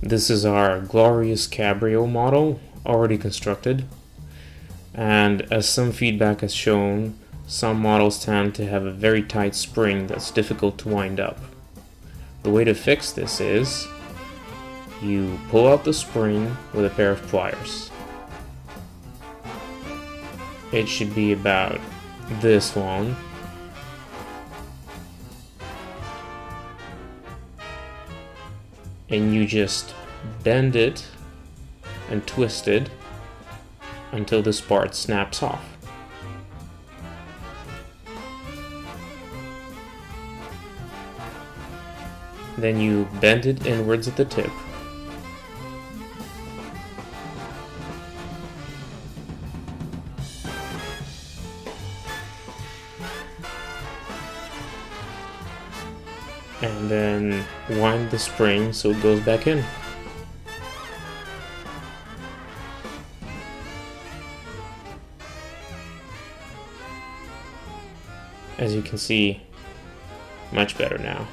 This is our glorious Cabrio model, already constructed. And as some feedback has shown, some models tend to have a very tight spring that's difficult to wind up. The way to fix this is you pull out the spring with a pair of pliers. It should be about this long. And you just bend it and twist it until this part snaps off. Then you bend it inwards at the tip. And then wind the spring so it goes back in. As you can see, much better now.